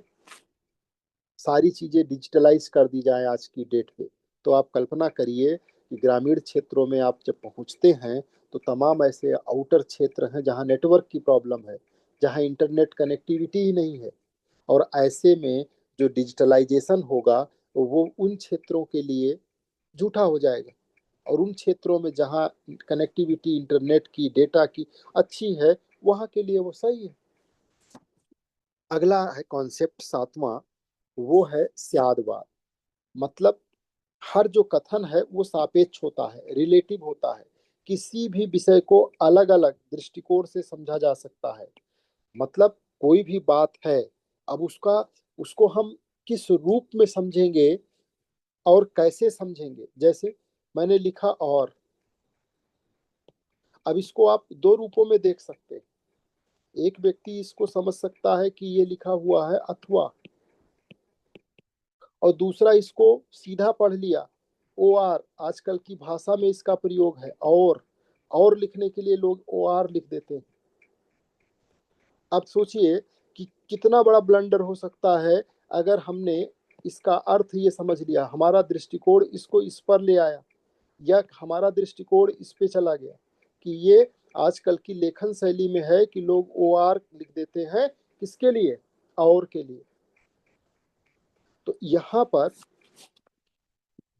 सारी चीजें डिजिटलाइज कर दी जाए आज की डेट पे, तो आप कल्पना करिए कि ग्रामीण क्षेत्रों में आप जब पहुंचते हैं तो तमाम ऐसे आउटर क्षेत्र हैं जहां नेटवर्क की प्रॉब्लम है, जहां इंटरनेट कनेक्टिविटी ही नहीं है। और ऐसे में जो डिजिटलाइजेशन होगा वो उन क्षेत्रों के लिए झूठा हो जाएगा, और उन क्षेत्रों में जहाँ कनेक्टिविटी इंटरनेट की, डेटा की अच्छी है, वहाँ के लिए वो सही है। अगला है कॉन्सेप्ट सातवां, वो है स्यादवाद। मतलब हर जो कथन है वो सापेक्ष होता है, रिलेटिव होता है। किसी भी विषय को अलग अलग दृष्टिकोण से समझा जा सकता है। मतलब कोई भी बात है, अब उसको हम किस रूप में समझेंगे और कैसे समझेंगे। जैसे मैंने लिखा और, अब इसको आप दो रूपों में देख सकते हैं। एक व्यक्ति इसको समझ सकता है कि ये लिखा हुआ है अथवा, और दूसरा इसको सीधा पढ़ लिया ओ आर, आजकल की भाषा में इसका प्रयोग है और लिखने के लिए लोग ओ आर लिख देते हैं। आप सोचिए कि कितना बड़ा ब्लंडर हो सकता है अगर हमने इसका अर्थ ये समझ लिया, हमारा दृष्टिकोण इसको इस पर ले आया, या हमारा दृष्टिकोण इस पे चला गया कि ये आजकल की लेखन शैली में है कि लोग ओ आर लिख देते हैं, किसके लिए, और के लिए। तो यहाँ पर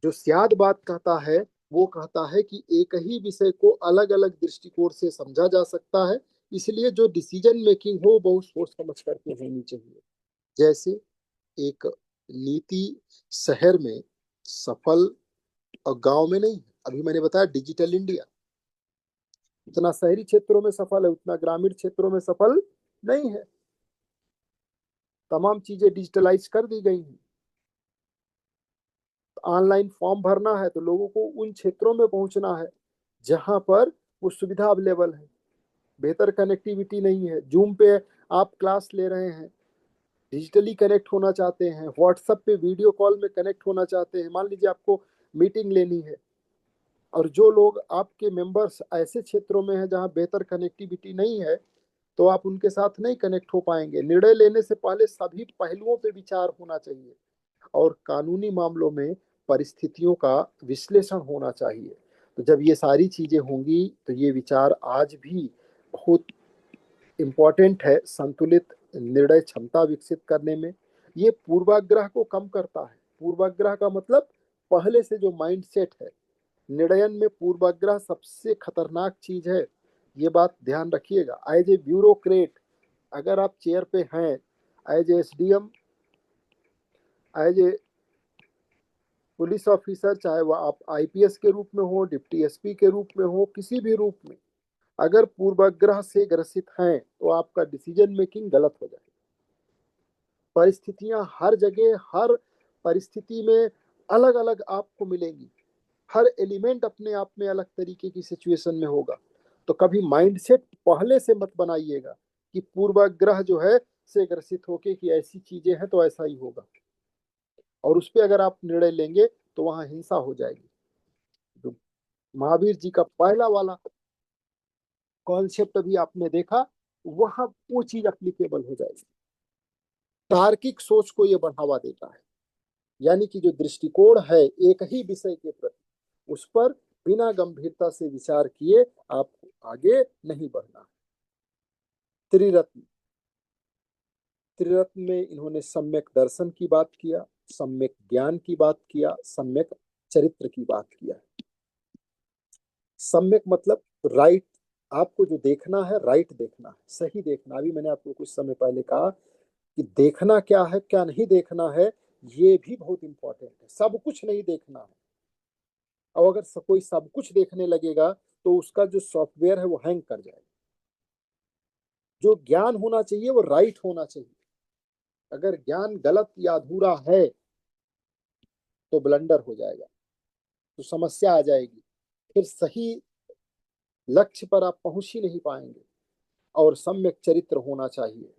जो सियाद बात कहता है, वो कहता है कि एक ही विषय को अलग अलग दृष्टिकोण से समझा जा सकता है, इसलिए जो डिसीजन मेकिंग हो बहुत सोच समझ करके होनी चाहिए। जैसे एक नीति शहर में सफल और गांव में नहीं। अभी मैंने बताया डिजिटल इंडिया, जितना शहरी क्षेत्रों में सफल है उतना ग्रामीण क्षेत्रों में सफल नहीं है। तमाम चीजें डिजिटलाइज कर दी गई हैं। ऑनलाइन फॉर्म भरना है तो लोगों को उन क्षेत्रों में पहुंचना है जहां पर वो सुविधा अवेलेबल है। बेहतर कनेक्टिविटी नहीं है। जूम पे आप क्लास ले रहे हैं, डिजिटली कनेक्ट होना चाहते हैं, व्हाट्सएप पे वीडियो कॉल में कनेक्ट होना चाहते हैं, मान लीजिए आपको मीटिंग लेनी है, और जो लोग आपके मेंबर्स ऐसे क्षेत्रों में हैं जहां बेहतर कनेक्टिविटी नहीं है, तो आप उनके साथ नहीं कनेक्ट हो पाएंगे। निर्णय लेने से पहले सभी पहलुओं पे विचार होना चाहिए, और कानूनी मामलों में परिस्थितियों का विश्लेषण होना चाहिए। तो जब ये सारी चीजें होंगी तो ये विचार आज भी बहुत इम्पोर्टेंट है संतुलित निर्णय क्षमता विकसित करने में। ये पूर्वाग्रह को कम करता है। पूर्वाग्रह का मतलब पहले से जो माइंडसेट है, निर्णयन में पूर्वाग्रह सबसे खतरनाक चीज है। ये बात ध्यान रखिएगा। एज ए ब्यूरोक्रेट, अगर आप चेयर पे हैं, as a SDM, as a police officer, चाहे वह आप आईपीएस के रूप में हो, डिप्टी एसपी के रूप में हो, किसी भी रूप में अगर पूर्वाग्रह से ग्रसित हैं तो आपका डिसीजन मेकिंग गलत हो जाएगा। परिस्थितियां हर जगह, हर परिस्थिति में अलग अलग आपको मिलेंगी। हर एलिमेंट अपने आप में अलग तरीके की सिचुएशन में होगा। तो कभी माइंडसेट पहले से मत बनाइएगा कि पूर्वाग्रह जो है से ग्रसित होके कि ऐसी चीजें हैं तो ऐसा ही होगा, और उस पर अगर आप निर्णय लेंगे तो वहां हिंसा हो जाएगी। जो महावीर जी का पहला वाला कॉन्सेप्ट अभी आपने देखा, वहां वो चीज अप्लीकेबल हो जाएगी। तार्किक सोच को ये बढ़ावा देता है, यानी कि जो दृष्टिकोण है एक ही विषय के प्रति, उस पर बिना गंभीरता से विचार किए आपको आगे नहीं बढ़ना। त्रिरत्न, त्रिरत्न में इन्होंने सम्यक दर्शन की बात किया, सम्यक ज्ञान की बात किया, सम्यक चरित्र की बात किया। सम्यक मतलब राइट, आपको जो देखना है राइट देखना है, सही देखना। अभी मैंने आपको कुछ समय पहले कहा कि देखना क्या है क्या नहीं देखना है, ये भी बहुत इंपॉर्टेंट है। सब कुछ नहीं देखना है। और अगर कोई सब कुछ देखने लगेगा तो उसका जो सॉफ्टवेयर है वो हैंग कर जाएगा। जो ज्ञान होना चाहिए वो राइट होना चाहिए। अगर ज्ञान गलत या अधूरा है तो ब्लंडर हो जाएगा, तो समस्या आ जाएगी, फिर सही लक्ष्य पर आप पहुंच ही नहीं पाएंगे। और सम्यक चरित्र होना चाहिए,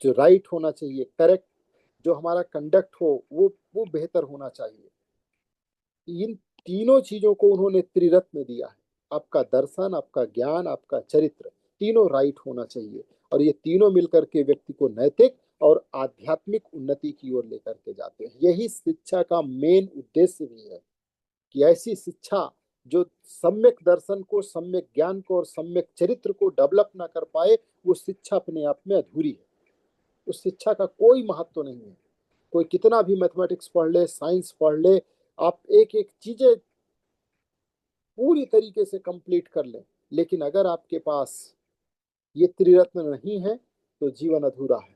जो राइट होना चाहिए, करेक्ट, जो हमारा कंडक्ट हो वो बेहतर होना चाहिए। इन तीनों चीजों को उन्होंने त्रिरत्न दिया है। आपका दर्शन, आपका ज्ञान, आपका चरित्र, तीनों राइट होना चाहिए। और ये तीनों मिलकर के व्यक्ति को नैतिक और आध्यात्मिक उन्नति की ओर लेकर के जाते हैं। यही शिक्षा का मेन उद्देश्य भी है कि ऐसी शिक्षा जो सम्यक दर्शन को, सम्यक ज्ञान को और सम्यक चरित्र को डेवलप ना कर पाए, वो शिक्षा अपने आप में अधूरी है। उस शिक्षा का कोई महत्व तो नहीं है। कोई कितना भी मैथमेटिक्स पढ़ ले, साइंस पढ़ ले, आप एक एक चीजें पूरी तरीके से कंप्लीट कर लें, लेकिन अगर आपके पास ये त्रिरत्न नहीं है तो जीवन अधूरा है।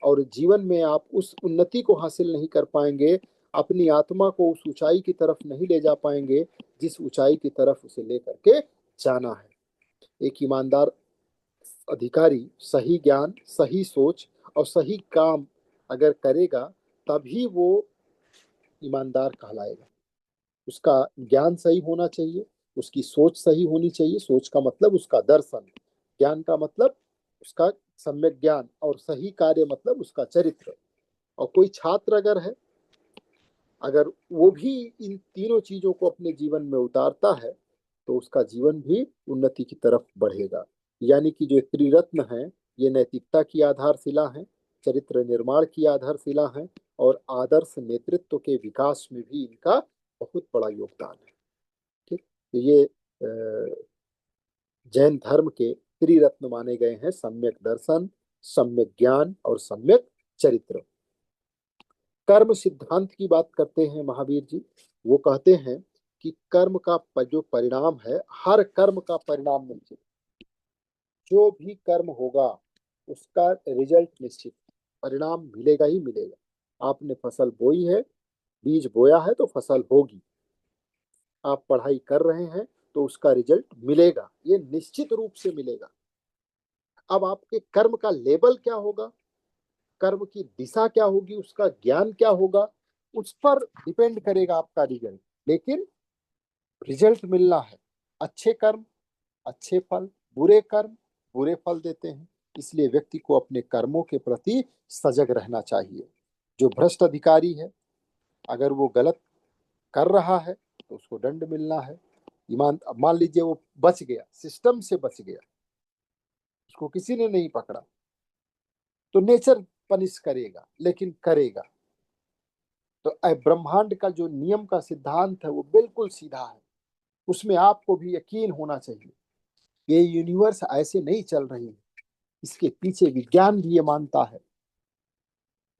और जीवन में आप उस उन्नति को हासिल नहीं कर पाएंगे, अपनी आत्मा को उस ऊंचाई की तरफ नहीं ले जा पाएंगे जिस ऊंचाई की तरफ उसे लेकर के जाना है। एक ईमानदार अधिकारी सही ज्ञान, सही सोच और सही काम अगर करेगा तभी वो ईमानदार कहलाएगा। उसका ज्ञान सही होना चाहिए, उसकी सोच सही होनी चाहिए। सोच का मतलब उसका दर्शन, ज्ञान का मतलब उसका सम्यक ज्ञान, और सही कार्य मतलब उसका चरित्र। और कोई छात्र अगर है, अगर वो भी इन तीनों चीजों को अपने जीवन में उतारता है तो उसका जीवन भी उन्नति की तरफ बढ़ेगा। यानी कि जो त्रिरत्न है ये नैतिकता की आधारशिला है, चरित्र निर्माण की आधारशिला है, और आदर्श नेतृत्व के विकास में भी इनका बहुत बड़ा योगदान है। ठीक, तो ये जैन धर्म के त्रिरत्न माने गए हैं: सम्यक दर्शन, सम्यक ज्ञान और सम्यक चरित्र। कर्म सिद्धांत की बात करते हैं महावीर जी। वो कहते हैं कि कर्म का जो परिणाम है, हर कर्म का परिणाम निश्चित। जो भी कर्म होगा उसका रिजल्ट निश्चित, परिणाम मिलेगा ही मिलेगा। आपने फसल बोई है, बीज बोया है तो फसल होगी। आप पढ़ाई कर रहे हैं तो उसका रिजल्ट मिलेगा, ये निश्चित रूप से मिलेगा। अब आपके कर्म का लेवल क्या होगा, कर्म की दिशा क्या होगी, उसका ज्ञान क्या होगा, उस पर डिपेंड करेगा आपका रिजल्ट। लेकिन रिजल्ट मिलना है। अच्छे कर्म अच्छे फल, बुरे कर्म बुरे फल देते हैं। इसलिए व्यक्ति को अपने कर्मों के प्रति सजग रहना चाहिए। जो भ्रष्ट अधिकारी है, अगर वो गलत कर रहा है तो उसको दंड मिलना है। ईमान, मान लीजिए वो बच गया, सिस्टम से बच गया, उसको किसी ने नहीं पकड़ा, तो नेचर पनिश करेगा, लेकिन करेगा। तो ब्रह्मांड का जो नियम का सिद्धांत है वो बिल्कुल सीधा है। उसमें आपको भी यकीन होना चाहिए। ये यूनिवर्स ऐसे नहीं चल रही है, इसके पीछे विज्ञान भी ये मानता है।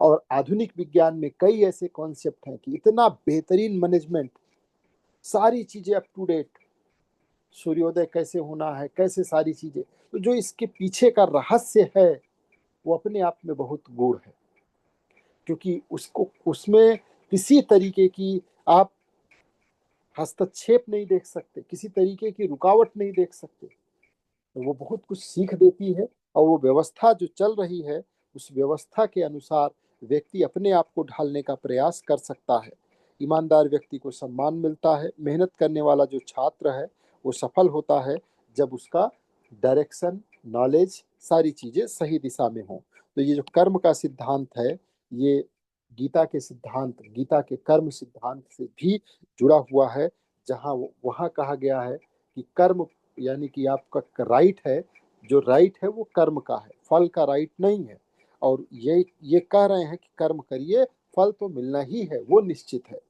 और आधुनिक विज्ञान में कई ऐसे कॉन्सेप्ट हैं कि इतना बेहतरीन मैनेजमेंट, सारी चीजें अप टू डेट, सूर्योदय कैसे होना है, कैसे सारी चीजें। तो जो इसके पीछे का रहस्य है वो अपने आप में बहुत गूढ़ है, क्योंकि उसको उसमें किसी तरीके की आप हस्तक्षेप नहीं देख सकते, किसी तरीके की रुकावट नहीं देख सकते। तो वो बहुत कुछ सीख देती है, और वो व्यवस्था जो चल रही है उस व्यवस्था के अनुसार व्यक्ति अपने आप को ढालने का प्रयास कर सकता है। ईमानदार व्यक्ति को सम्मान मिलता है। मेहनत करने वाला जो छात्र है वो सफल होता है जब उसका डायरेक्शन, नॉलेज, सारी चीजें सही दिशा में हो। तो ये जो कर्म का सिद्धांत है, ये गीता के सिद्धांत, गीता के कर्म सिद्धांत से भी जुड़ा हुआ है। जहाँ वहाँ कहा गया है कि कर्म यानी कि आपका राइट है, जो राइट है वो कर्म का है, फल का राइट नहीं है। और ये कह रहे हैं कि कर्म करिए, फल तो मिलना ही है, वो निश्चित है।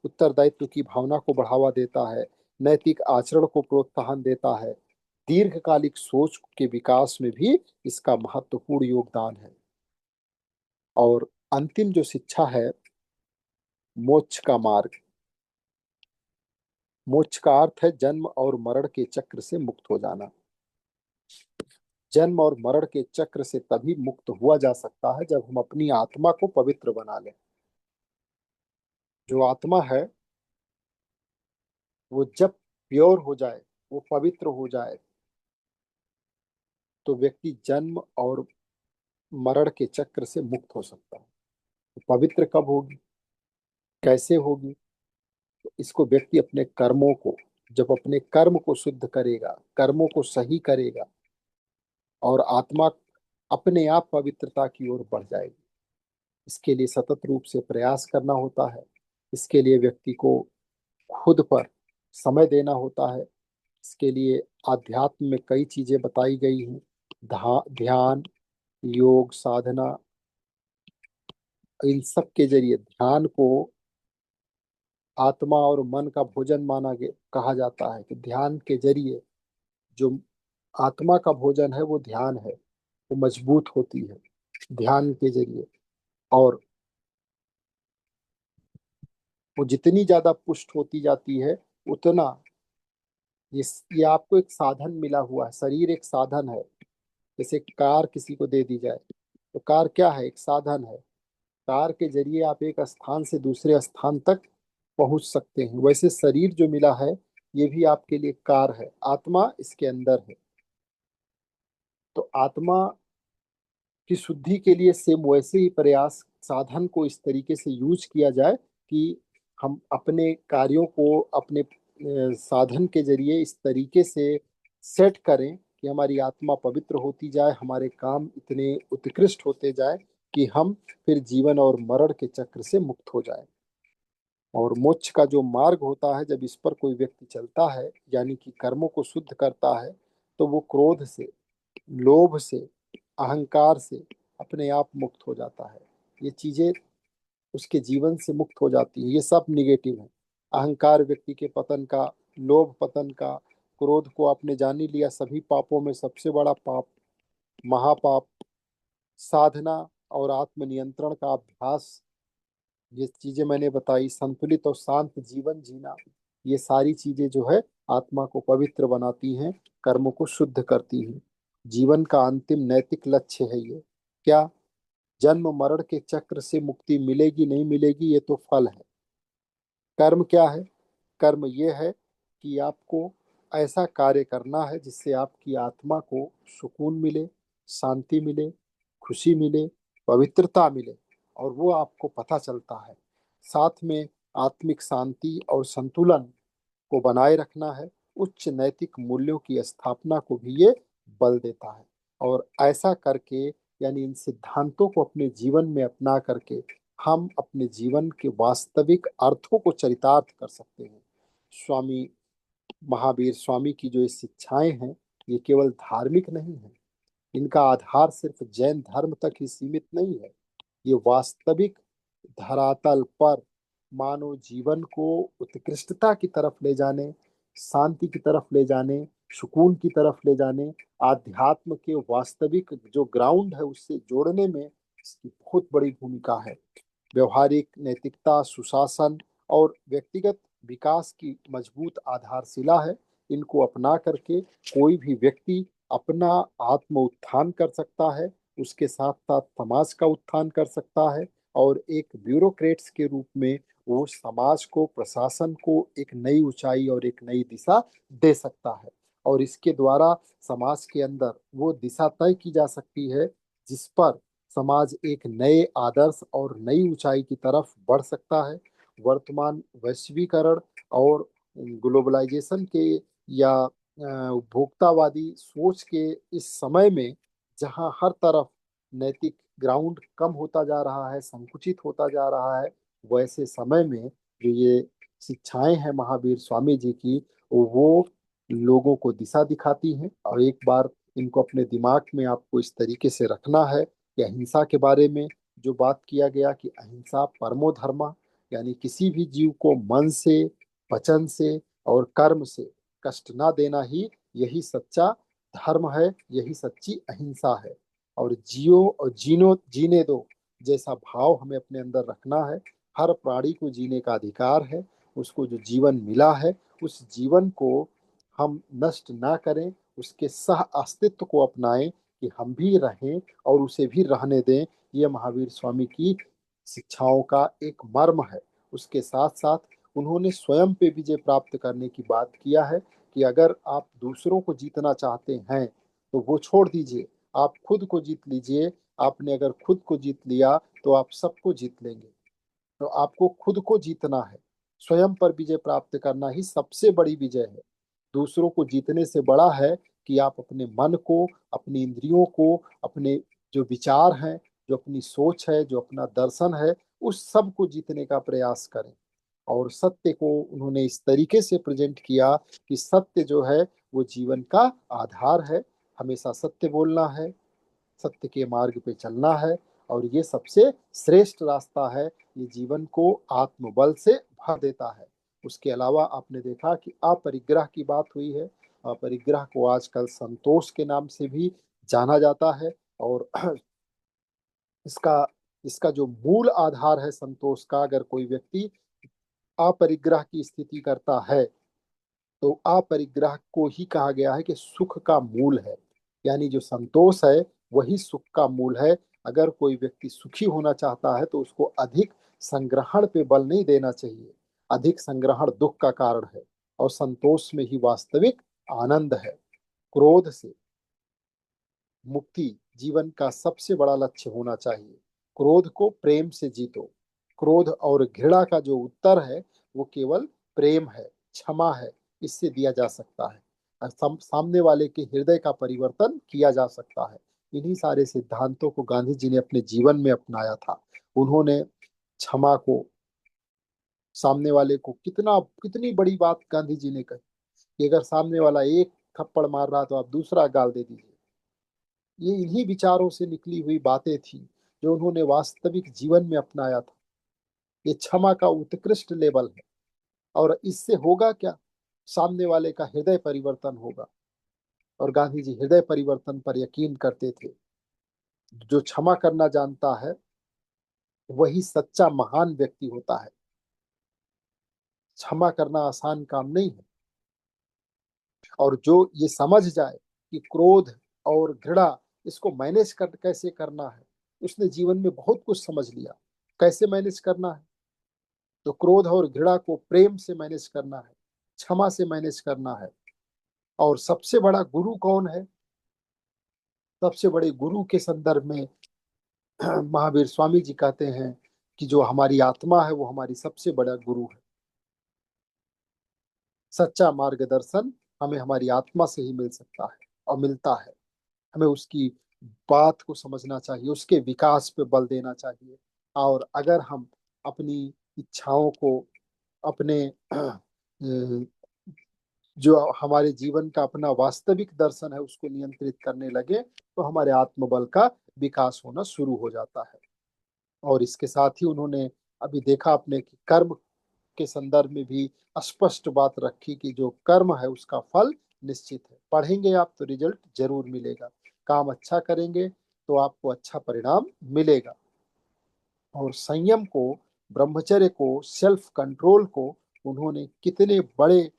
उत्तरदायित्व की भावना को बढ़ावा देता है, नैतिक आचरण को प्रोत्साहन देता है, दीर्घकालिक सोच के विकास में भी इसका महत्वपूर्ण योगदान है। और अंतिम जो शिक्षा है, मोक्ष का मार्ग। मोक्ष का अर्थ है जन्म और मरण के चक्र से मुक्त हो जाना। जन्म और मरण के चक्र से तभी मुक्त हुआ जा सकता है जब हम अपनी आत्मा को पवित्र बना लें। जो आत्मा है वो जब प्योर हो जाए, वो पवित्र हो जाए, तो व्यक्ति जन्म और मरण के चक्र से मुक्त हो सकता है। तो पवित्र कब होगी, कैसे होगी? तो इसको व्यक्ति अपने कर्मों को, जब अपने कर्म को शुद्ध करेगा, कर्मों को सही करेगा, और आत्मा अपने आप पवित्रता की ओर बढ़ जाएगी। इसके लिए सतत रूप से प्रयास करना होता है। इसके लिए व्यक्ति को खुद पर समय देना होता है। इसके लिए आध्यात्म में कई चीजें बताई गई हैं: ध्यान, योग, साधना। इन सब के जरिए ध्यान को आत्मा और मन का भोजन कहा जाता है। कि ध्यान के जरिए जो आत्मा का भोजन है वो ध्यान है, वो मजबूत होती है ध्यान के जरिए। और वो जितनी ज्यादा पुष्ट होती जाती है उतना ये ये आपको एक साधन मिला हुआ है। शरीर एक साधन है। जैसे कार किसी को दे दी जाए तो कार क्या है, एक साधन है। कार के जरिए आप एक स्थान से दूसरे स्थान तक पहुंच सकते हैं। वैसे शरीर जो मिला है ये भी आपके लिए कार है, आत्मा इसके अंदर है। तो आत्मा की शुद्धि के लिए सेम वैसे ही प्रयास, साधन को इस तरीके से यूज किया जाए कि हम अपने कार्यों को अपने साधन के जरिए इस तरीके से सेट करें कि हमारी आत्मा पवित्र होती जाए, हमारे काम इतने उत्कृष्ट होते जाए कि हम फिर जीवन और मरण के चक्र से मुक्त हो जाए। और मोक्ष का जो मार्ग होता है, जब इस पर कोई व्यक्ति चलता है, यानी कि कर्मों को शुद्ध करता है, तो वो क्रोध से, लोभ से, अहंकार से अपने आप मुक्त हो जाता है। ये चीजें उसके जीवन से मुक्त हो जाती है। ये सब निगेटिव है। अहंकार व्यक्ति के पतन का, लोभ पतन का, क्रोध को आपने जान ही लिया सभी पापों में सबसे बड़ा पाप, महापाप। साधना और आत्मनियंत्रण का अभ्यास, ये चीजें मैंने बताई, संतुलित और शांत जीवन जीना, ये सारी चीजें जो है आत्मा को पवित्र बनाती हैं, कर्मों को शुद्ध करती हैं। जीवन का अंतिम नैतिक लक्ष्य है ये। क्या जन्म मरण के चक्र से मुक्ति मिलेगी नहीं मिलेगी, ये तो फल है। कर्म क्या है? कर्म ये है कि आपको ऐसा कार्य करना है जिससे आपकी आत्मा को सुकून मिले, शांति मिले, खुशी मिले, पवित्रता मिले, और वो आपको पता चलता है। साथ में आत्मिक शांति और संतुलन को बनाए रखना है। उच्च नैतिक मूल्यों की स्थापना को भी ये बल देता है। और ऐसा करके, यानी इन सिद्धांतों को अपने जीवन में अपना करके, हम अपने जीवन के वास्तविक अर्थों को चरितार्थ कर सकते हैं। स्वामी महावीर स्वामी की जो ये शिक्षाएं हैं, ये केवल धार्मिक नहीं है। इनका आधार सिर्फ जैन धर्म तक ही सीमित नहीं है। ये वास्तविक धरातल पर मानव जीवन को उत्कृष्टता की तरफ ले जाने, शांति की तरफ ले जाने, सुकून की तरफ ले जाने, आध्यात्म के वास्तविक जो ग्राउंड है उससे जोड़ने में इसकी बहुत बड़ी भूमिका है। व्यवहारिक नैतिकता, सुशासन और व्यक्तिगत विकास की मजबूत आधारशिला है। इनको अपना करके कोई भी व्यक्ति अपना आत्म उत्थान कर सकता है, उसके साथ साथ समाज का उत्थान कर सकता है, और एक ब्यूरोक्रेट्स के रूप में वो समाज को, प्रशासन को एक नई ऊंचाई और एक नई दिशा दे सकता है। और इसके द्वारा समाज के अंदर वो दिशा तय की जा सकती है जिस पर समाज एक नए आदर्श और नई ऊंचाई की तरफ बढ़ सकता है। वर्तमान वैश्वीकरण और ग्लोबलाइजेशन के या उपभोक्तावादी सोच के इस समय में, जहां हर तरफ नैतिक ग्राउंड कम होता जा रहा है, संकुचित होता जा रहा है, वैसे समय में जो ये शिक्षाएं हैं महावीर स्वामी जी की, वो लोगों को दिशा दिखाती हैं। और एक बार इनको अपने दिमाग में आपको इस तरीके से रखना है कि अहिंसा के बारे में जो बात किया गया कि अहिंसा परमो धर्मा, यानी किसी भी जीव को मन से, वचन से और कर्म से कष्ट ना देना ही, यही सच्चा धर्म है, यही सच्ची अहिंसा है। और जियो और जीनो जीने दो जैसा भाव हमें अपने अंदर रखना है। हर प्राणी को जीने का अधिकार है। उसको जो जीवन मिला है, उस जीवन को हम नष्ट ना करें, उसके सह अस्तित्व को अपनाएं कि हम भी रहें और उसे भी रहने दें। ये महावीर स्वामी की शिक्षाओं का एक मर्म है। उसके साथ साथ उन्होंने स्वयं पे विजय प्राप्त करने की बात किया है कि अगर आप दूसरों को जीतना चाहते हैं तो वो छोड़ दीजिए, आप खुद को जीत लीजिए। आपने अगर खुद को जीत लिया तो आप सबको जीत लेंगे। तो आपको खुद को जीतना है। स्वयं पर विजय प्राप्त करना ही सबसे बड़ी विजय है। दूसरों को जीतने से बड़ा है कि आप अपने मन को, अपनी इंद्रियों को, अपने जो विचार हैं, जो अपनी सोच है, जो अपना दर्शन है, उस सब को जीतने का प्रयास करें। और सत्य को उन्होंने इस तरीके से प्रेजेंट किया कि सत्य जो है वो जीवन का आधार है। हमेशा सत्य बोलना है, सत्य के मार्ग पे चलना है, और ये सबसे श्रेष्ठ रास्ता है। ये जीवन को आत्मबल से भर देता है। उसके अलावा आपने देखा कि अपरिग्रह की बात हुई है। अपरिग्रह को आजकल संतोष के नाम से भी जाना जाता है। और इसका इसका जो मूल आधार है संतोष का, अगर कोई व्यक्ति अपरिग्रह की स्थिति करता है तो अपरिग्रह को ही कहा गया है कि सुख का मूल है। यानी जो संतोष है वही सुख का मूल है। अगर कोई व्यक्ति सुखी होना चाहता है तो उसको अधिक संग्रहण पे बल नहीं देना चाहिए। अधिक संग्रहण दुख का कारण है, और संतोष में ही वास्तविक आनंद है। क्रोध से मुक्ति जीवन का सबसे बड़ा लक्ष्य होना चाहिए। क्रोध को प्रेम से जीतो। क्रोध और घृणा का जो उत्तर है वो केवल प्रेम है, क्षमा है। इससे दिया जा सकता है। और सामने वाले के हृदय का परिवर्तन किया जा सकता है। इन्हीं सारे सिद्धांतों को गांधी जी ने अपने जीवन में अपनाया था। उन्होंने क्षमा को, सामने वाले को, कितना कितनी बड़ी बात गांधी जी ने कही कि अगर सामने वाला एक थप्पड़ मार रहा तो आप दूसरा गाल दे दीजिए। ये इन्हीं विचारों से निकली हुई बातें थी जो उन्होंने वास्तविक जीवन में अपनाया था। ये क्षमा का उत्कृष्ट लेवल है। और इससे होगा क्या? सामने वाले का हृदय परिवर्तन होगा। और गांधी जी हृदय परिवर्तन पर यकीन करते थे। जो क्षमा करना जानता है वही सच्चा महान व्यक्ति होता है। क्षमा करना आसान काम नहीं है। और जो ये समझ जाए कि क्रोध और घृणा, इसको मैनेज कर कैसे करना है, उसने जीवन में बहुत कुछ समझ लिया। कैसे मैनेज करना है? तो क्रोध और घृणा को प्रेम से मैनेज करना है, क्षमा से मैनेज करना है। और सबसे बड़ा गुरु कौन है? सबसे बड़े गुरु के संदर्भ में महावीर स्वामी जी कहते हैं कि जो हमारी आत्मा है वो हमारी सबसे बड़ा गुरु है। सच्चा मार्गदर्शन हमें हमारी आत्मा से ही मिल सकता है और मिलता है। हमें उसकी बात को समझना चाहिए, उसके विकास पे बल देना चाहिए। और अगर हम अपनी इच्छाओं को, अपने जो हमारे जीवन का अपना वास्तविक दर्शन है उसको नियंत्रित करने लगे तो हमारे आत्मबल का विकास होना शुरू हो जाता है। और इसके साथ ही उन्होंने अभी देखा आपने कि कर्म के संदर्भ में भी स्पष्ट बात रखी कि जो कर्म है उसका फल निश्चित है। पढ़ेंगे आप तो रिजल्ट जरूर मिलेगा। काम अच्छा करेंगे तो आपको अच्छा परिणाम मिलेगा। और संयम को, ब्रह्मचर्य को, सेल्फ कंट्रोल को उन्होंने कितने बड़े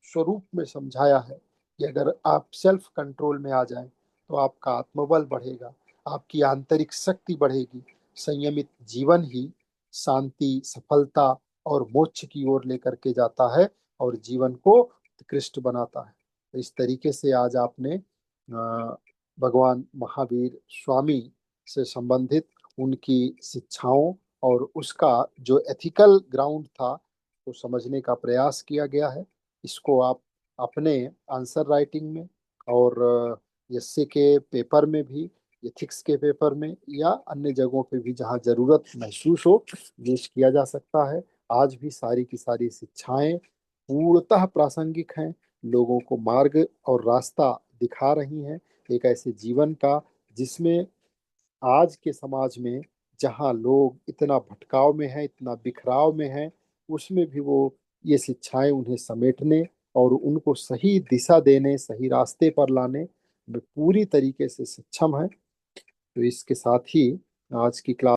स्वरूप में समझाया है कि अगर आप सेल्फ कंट्रोल में आ जाएं तो आपका आत्मबल बढ़ेगा, आपकी आंतरिक शक्ति बढ़ेगी। संयमित जीवन ही शांति, सफलता और मोक्ष की ओर लेकर के जाता है और जीवन को उत्कृष्ट बनाता है। तो इस तरीके से आज आपने भगवान महावीर स्वामी से संबंधित उनकी शिक्षाओं और उसका जो एथिकल ग्राउंड था वो समझने का प्रयास किया गया है। इसको आप अपने आंसर राइटिंग में और एसए के पेपर में भी, एथिक्स के पेपर में या अन्य जगहों पे भी जहाँ जरूरत महसूस हो पेश किया जा सकता है। आज भी सारी की सारी शिक्षाएं पूर्णतः प्रासंगिक हैं, लोगों को मार्ग और रास्ता दिखा रही हैं एक ऐसे जीवन का जिसमें आज के समाज में जहाँ लोग इतना भटकाव में हैं, इतना बिखराव में हैं, उसमें भी वो ये शिक्षाएं उन्हें समेटने और उनको सही दिशा देने, सही रास्ते पर लाने में पूरी तरीके से सक्षम है। तो इसके साथ ही आज की क्लास